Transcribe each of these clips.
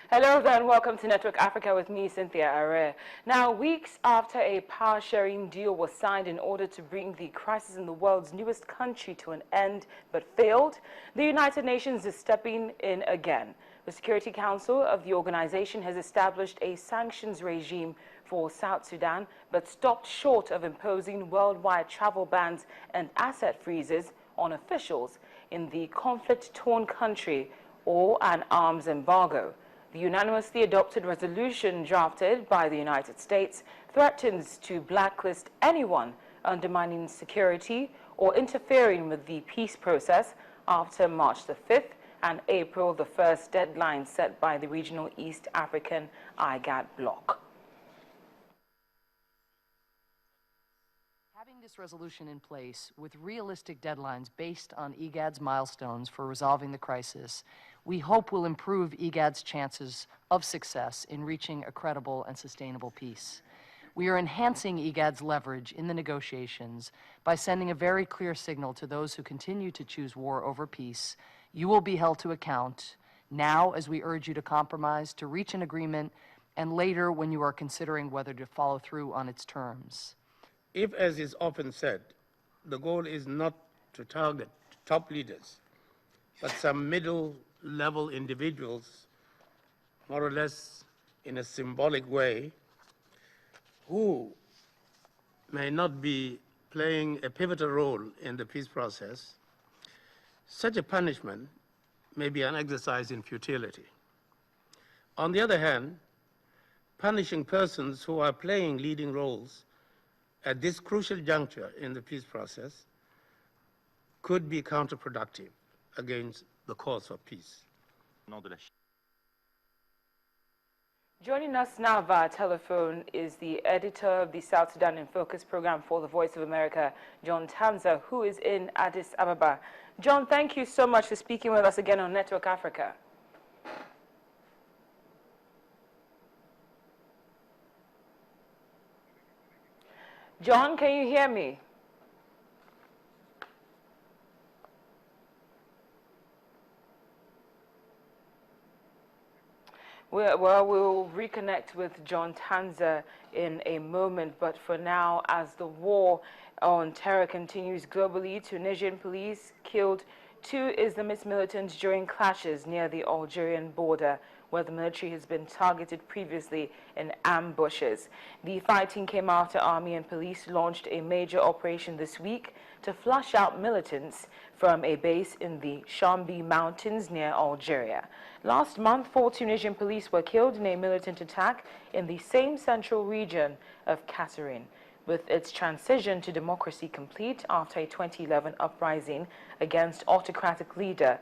Hello there and welcome to Network Africa with me, Cynthia Are. Now, weeks after a power-sharing deal was signed in order to bring the crisis in the world's newest country to an end but failed, the United Nations is stepping in again. The Security Council of the organization has established a sanctions regime for South Sudan but stopped short of imposing worldwide travel bans and asset freezes on officials in the conflict-torn country or an arms embargo. The unanimously adopted resolution drafted by the United States threatens to blacklist anyone undermining security or interfering with the peace process after March the 5th and April the 1st deadline set by the regional East African IGAD bloc. Having this resolution in place with realistic deadlines based on IGAD's milestones for resolving the crisis, we hope will improve IGAD's chances of success in reaching a credible and sustainable peace. We are enhancing IGAD's leverage in the negotiations by sending a very clear signal to those who continue to choose war over peace. You will be held to account now as we urge you to compromise, to reach an agreement, and later when you are considering whether to follow through on its terms. If, as is often said, the goal is not to target top leaders, but some middle-level individuals, more or less in a symbolic way, who may not be playing a pivotal role in the peace process, such a punishment may be an exercise in futility. On the other hand, punishing persons who are playing leading roles at this crucial juncture in the peace process could be counterproductive against the cause of peace. Joining us now via telephone is the editor of the South Sudan in Focus program for the Voice of America, John Tanza, who is in Addis Ababa. John, thank you so much for speaking with us again on Network Africa. John, can you hear me? Well, we'll reconnect with John Tanza in a moment, but for now, as the war on terror continues globally, Tunisian police killed 2 Islamist militants during clashes near the Algerian border, where the military has been targeted previously in ambushes. The fighting came after army and police launched a major operation this week to flush out militants from a base in the Shambi Mountains near Algeria. Last month, 4 Tunisian police were killed in a militant attack in the same central region of Kasserine. With its transition to democracy complete after a 2011 uprising against autocratic leader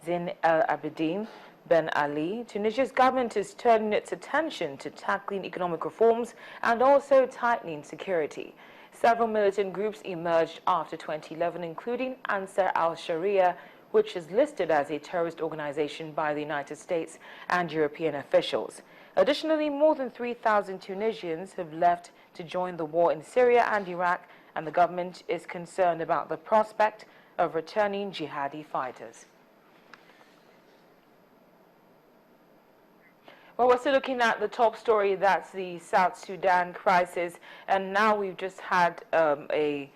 Zine El Abidine Ben Ali, Tunisia's government is turning its attention to tackling economic reforms and also tightening security. Several militant groups emerged after 2011, including Ansar al-Sharia, which is listed as a terrorist organization by the United States and European officials. Additionally, more than 3,000 Tunisians have left to join the war in Syria and Iraq, and the government is concerned about the prospect of returning jihadi fighters. Well, we're still looking at the top story, that's the South Sudan crisis, and now we've just had a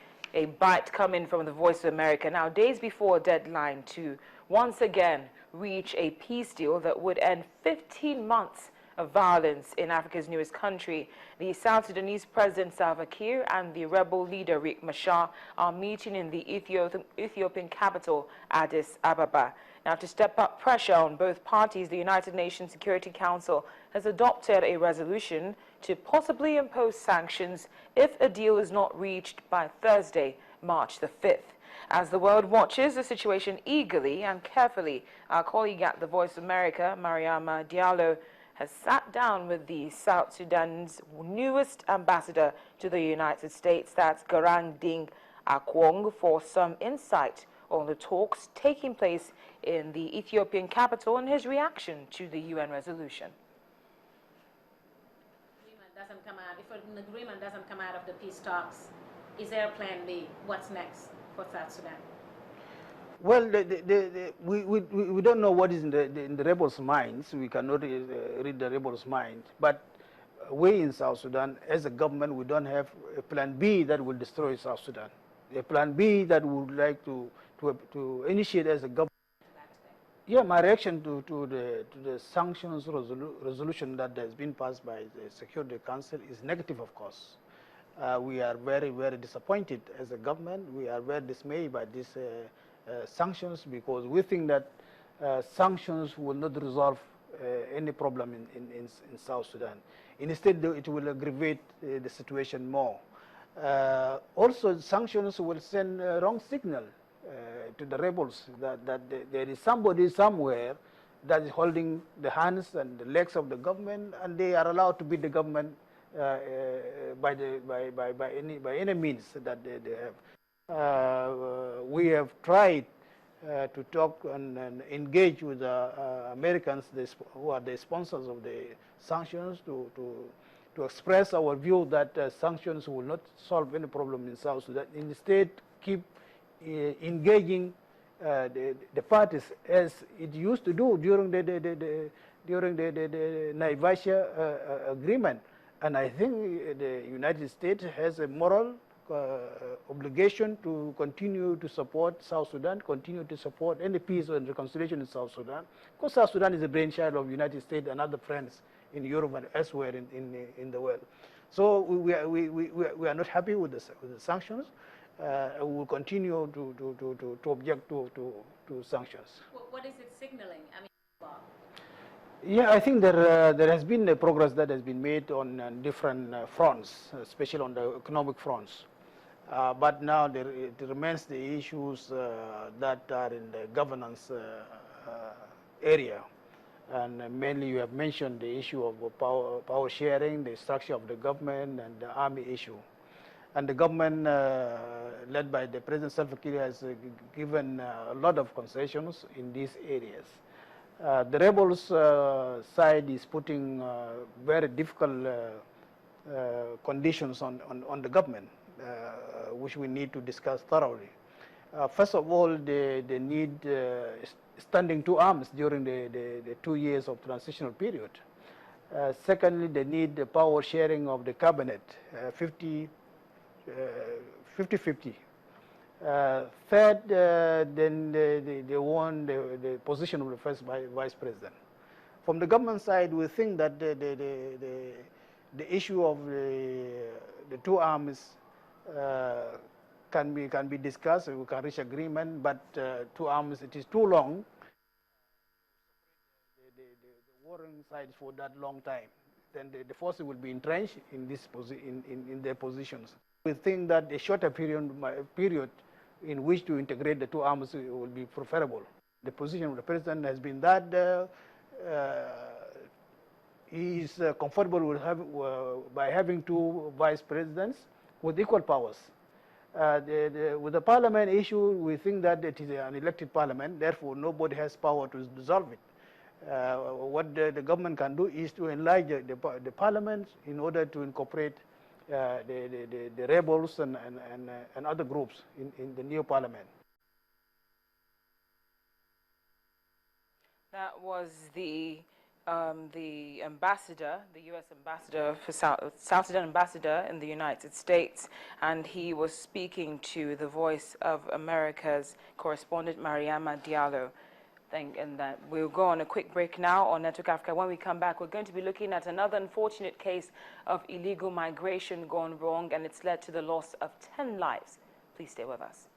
bite come in from the Voice of America. Now, days before a deadline to once again reach a peace deal that would end 15 months of violence in Africa's newest country, the South Sudanese President Salva Kiir and the rebel leader Riek Machar are meeting in the Ethiopian capital, Addis Ababa. Now, to step up pressure on both parties, the United Nations Security Council has adopted a resolution to possibly impose sanctions if a deal is not reached by Thursday, March the 5th. As the world watches the situation eagerly and carefully, our colleague at the Voice of America, Mariama Diallo, has sat down with the South Sudan's newest ambassador to the United States, that's Garang Ding Akwong, for some insight on the talks taking place in the Ethiopian capital and his reaction to the UN resolution. If an agreement doesn't come out of the peace talks, is there a plan B? What's next for South Sudan? Well, we don't know what is in the rebels' minds. We cannot read the rebels' mind. But we in South Sudan, as a government, we don't have a plan B that will destroy South Sudan. A plan B that we would like to initiate as a government. Yeah, my reaction to the sanctions resolution that has been passed by the Security Council is negative, of course. We are very, very disappointed as a government. We are very dismayed by these sanctions because we think that sanctions will not resolve any problem in South Sudan. Instead, it will aggravate the situation more. Also, sanctions will send a wrong signal to the rebels that there is somebody somewhere that is holding the hands and the legs of the government, and they are allowed to beat the government by any means that they have. We have tried to talk and engage with Americans, who are the sponsors of the sanctions, to express our view that sanctions will not solve any problem in South Sudan. Instead, keep engaging the parties as it used to do during the Naivasha agreement. And I think the United States has a moral obligation to continue to support South Sudan, continue to support any peace and reconciliation in South Sudan, because South Sudan is a brainchild of the United States and other friends in Europe and elsewhere in the world. So we are not happy with the sanctions. We will continue to object to sanctions. What is it signaling? I mean, yeah, I think there has been a progress that has been made on different fronts, especially on the economic fronts. But now it remains the issues that are in the governance area. And mainly you have mentioned the issue of power sharing, the structure of the government, and the army issue. And the government, led by the President Salva Kiir, has given a lot of concessions in these areas. The rebels' side is putting very difficult conditions on the government, which we need to discuss thoroughly. First of all, they need standing to arms during the 2 years of transitional period. Secondly, they need the power sharing of the cabinet, 50-50. Third, then they want the position of the first vice president. From the government side, we think that the issue of the two arms can be discussed. We can reach agreement, but 2 arms, it is too long. The warring sides for that long time, then the forces will be entrenched in in their positions. We think that a shorter period in which to integrate the 2 arms will be preferable. The position of the president has been that he is comfortable with by having 2 vice presidents with equal powers. With the parliament issue, we think that it is an elected parliament, therefore nobody has power to dissolve it. What the government can do is to enlarge the parliament in order to incorporate the rebels and other groups in the new parliament. That was the ambassador, the U.S. ambassador for South Sudan ambassador in the United States, and he was speaking to the Voice of America's correspondent Mariama Diallo. And that we'll go on a quick break now on Network Africa. When we come back, we're going to be looking at another unfortunate case of illegal migration gone wrong, and it's led to the loss of 10 lives. Please stay with us.